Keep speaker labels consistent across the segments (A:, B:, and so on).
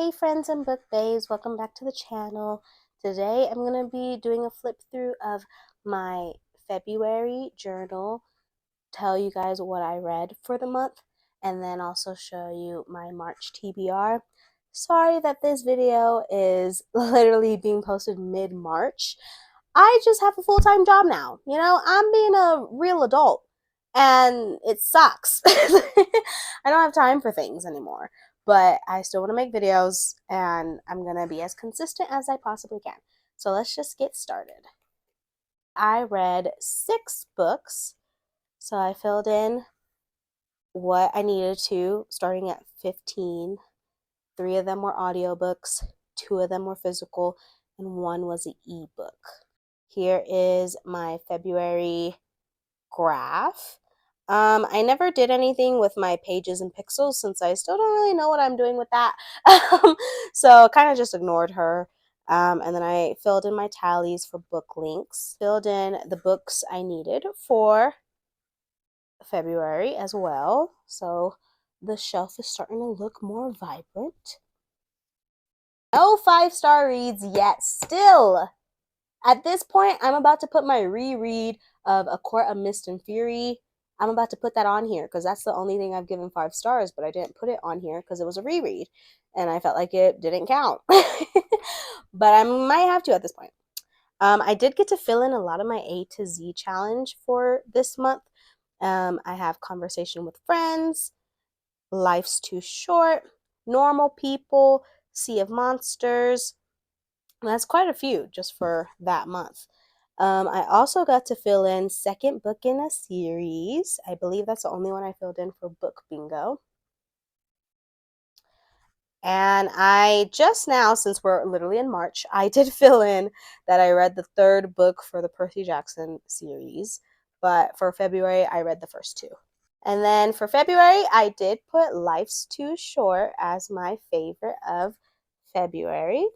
A: Hey friends and book babes, welcome back to the channel. Today I'm going to be doing a flip through of my February journal, tell you guys what I read for the month, and then also show you my March TBR. Sorry that this video is literally being posted mid-March. I just have a full-time job now. You know, I'm being a real adult and it sucks. I don't have time for things anymore. But I still want to make videos, and I'm going to be as consistent as I possibly can. So let's just get started. I read 6 books, so I filled in what I needed to, starting at 15. 3 of them were audiobooks, 2 of them were physical, and 1 was an ebook. Here is my February graph. I never did anything with my pages and pixels since I still don't really know what I'm doing with that. So kind of just ignored her. And then I filled in my tallies for book links, filled in the books I needed for February as well. So the shelf is starting to look more vibrant. No 5-star reads yet. Still, at this point, I'm about to put my reread of A Court of Mist and Fury. I'm about to put that on here because that's the only thing I've given 5 stars, but I didn't put it on here because it was a reread and I felt like it didn't count. But I might have to at this point. I did get to fill in a lot of my A to Z challenge for this month. I have Conversation with Friends, Life's Too Short, Normal People, Sea of Monsters. And that's quite a few just for that month. I also got to fill in second book in a series. I believe that's the only one I filled in for book bingo. And I just now, since we're literally in March, I did fill in that I read the 3rd book for the Percy Jackson series. But for February, I read the first 2. And then for February, I did put Life's Too Short as my favorite of February.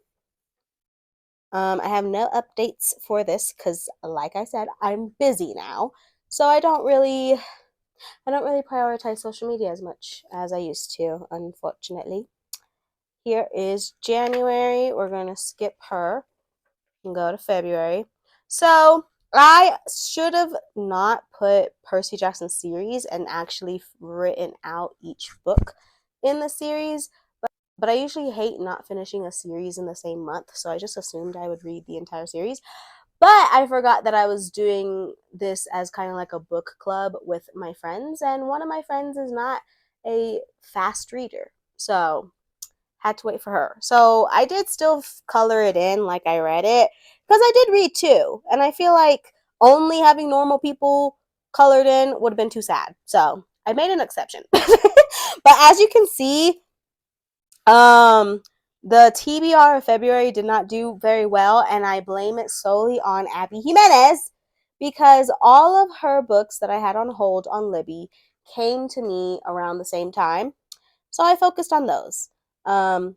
A: I have no updates for this because, like I said, I'm busy now. So I don't really prioritize social media as much as I used to, unfortunately. Here is January. We're going to skip her and go to February. So I should have not put Percy Jackson series and actually written out each book in the series. But I usually hate not finishing a series in the same month, so I just assumed I would read the entire series. But I forgot that I was doing this as kind of like a book club with my friends, and one of my friends is not a fast reader, so had to wait for her. So I did still color it in like I read it, because I did read too, and I feel like only having Normal People colored in would have been too sad, so I made an exception. But as you can see, the TBR of February did not do very well, and I blame it solely on Abby Jimenez because all of her books that I had on hold on Libby came to me around the same time. So I focused on those. The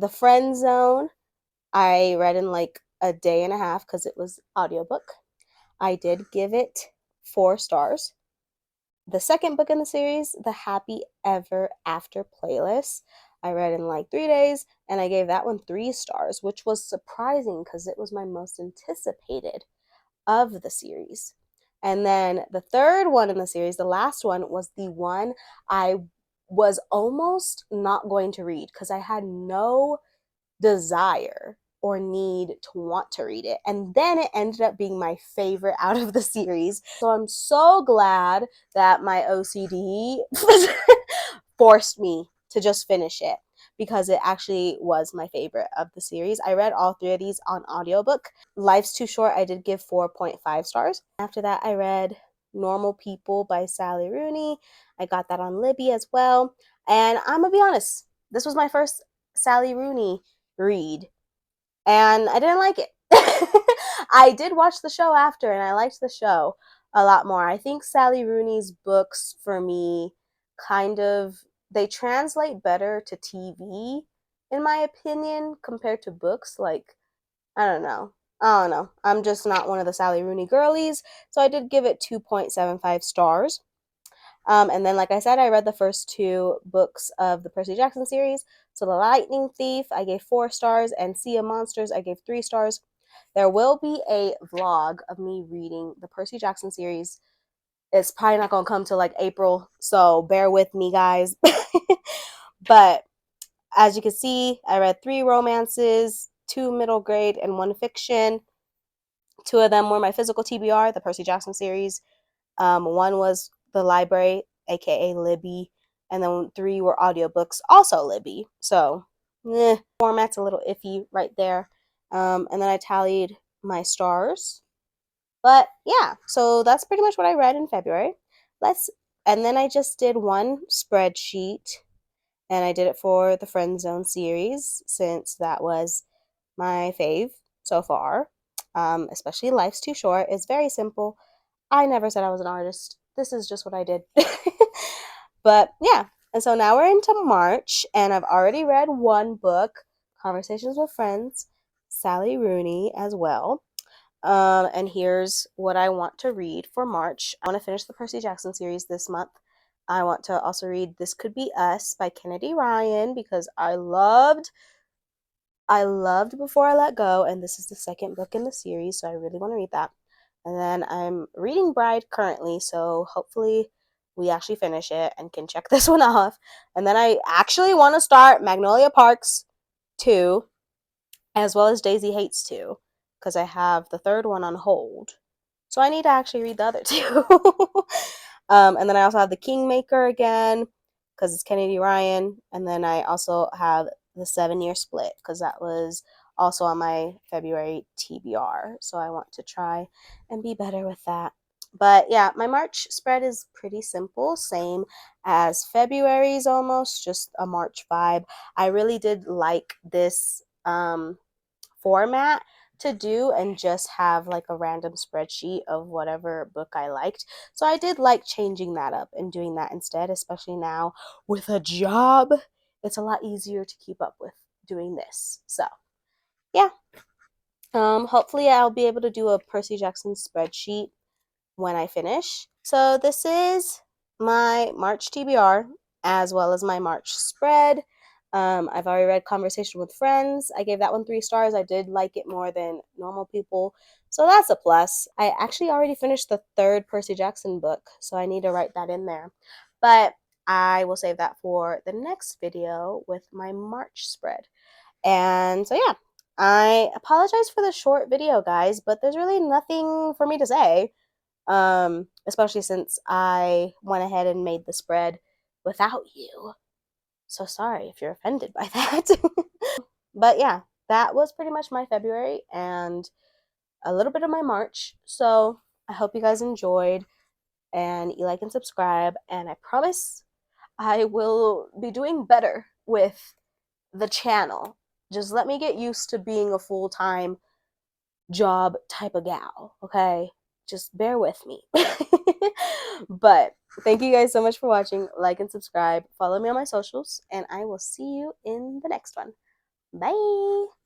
A: Friend Zone, I read in like a day and a half because it was audiobook. I did give it 4 stars. The second book in the series, The Happy Ever After Playlist, I read in like 3 days, and I gave that one 3 stars, which was surprising because it was my most anticipated of the series. And then the third one in the series, the last one, was the one I was almost not going to read because I had no desire or need to want to read it. And then it ended up being my favorite out of the series. So I'm so glad that my OCD forced me to just finish it because it actually was my favorite of the series. I read all 3 of these on audiobook. Life's Too Short, I did give 4.5 stars. After that, I read Normal People by Sally Rooney. I got that on Libby as well. And I'm gonna be honest, this was my first Sally Rooney read, and I didn't like it. I did watch the show after, and I liked the show a lot more. I think Sally Rooney's books, for me, kind of, they translate better to TV, in my opinion, compared to books. Like, I don't know. I'm just not one of the Sally Rooney girlies, so I did give it 2.75 stars. And then, like I said, I read the first 2 books of the Percy Jackson series. So The Lightning Thief, I gave 4 stars, and Sea of Monsters, I gave 3 stars. There will be a vlog of me reading the Percy Jackson series. It's probably not going to come till like April, so bear with me, guys. But as you can see, I read 3 romances, 2 middle grade, and 1 fiction. 2 of them were my physical TBR, the Percy Jackson series. 1 was the library, aka Libby, and then 3 were audiobooks, also Libby. So, format's a little iffy right there. And then I tallied my stars. But yeah, so that's pretty much what I read in February. And then I just did 1 spreadsheet, and I did it for the Friend Zone series since that was my fave so far. Especially Life's Too Short. It's very simple. I never said I was an artist. This is just what I did. But yeah, and so now we're into March, and I've already read 1 book, Conversations with Friends, Sally Rooney as well. And here's what I want to read for March. I want to finish the Percy Jackson series this month. I want to also read This Could Be Us by Kennedy Ryan because I loved Before I Let Go, and this is the 2nd book in the series, so I really want to read that. And then I'm reading Bride currently, so hopefully we actually finish it and can check this one off. And then I actually want to start Magnolia Parks 2, as well as Daisy Hates 2, because I have the 3rd one on hold. So I need to actually read the other 2. And then I also have The Kingmaker again, because it's Kennedy Ryan. And then I also have The 7-Year Split, because that was also on my February TBR. So I want to try and be better with that. But yeah, my March spread is pretty simple, same as February's almost, just a March vibe. I really did like this format to do and just have like a random spreadsheet of whatever book I liked. So I did like changing that up and doing that instead, especially now with a job. It's a lot easier to keep up with doing this. So yeah. Hopefully I'll be able to do a Percy Jackson spreadsheet when I finish. So this is my March TBR as well as my March spread. I've already read Conversation with Friends. I gave that one 3 stars. I did like it more than normal people, so that's a plus. I actually already finished the 3rd Percy Jackson book, so I need to write that in there. But I will save that for the next video with my March spread. And so yeah, I apologize for the short video, guys, but there's really nothing for me to say. Especially since I went ahead and made the spread without you. So sorry if you're offended by that. But yeah, that was pretty much my February and a little bit of my March. So I hope you guys enjoyed, and you like and subscribe, and I promise I will be doing better with the channel. Just let me get used to being a full-time job type of gal, okay? Just bear with me. But thank you guys so much for watching. Like and subscribe. Follow me on my socials, and I will see you in the next one. Bye.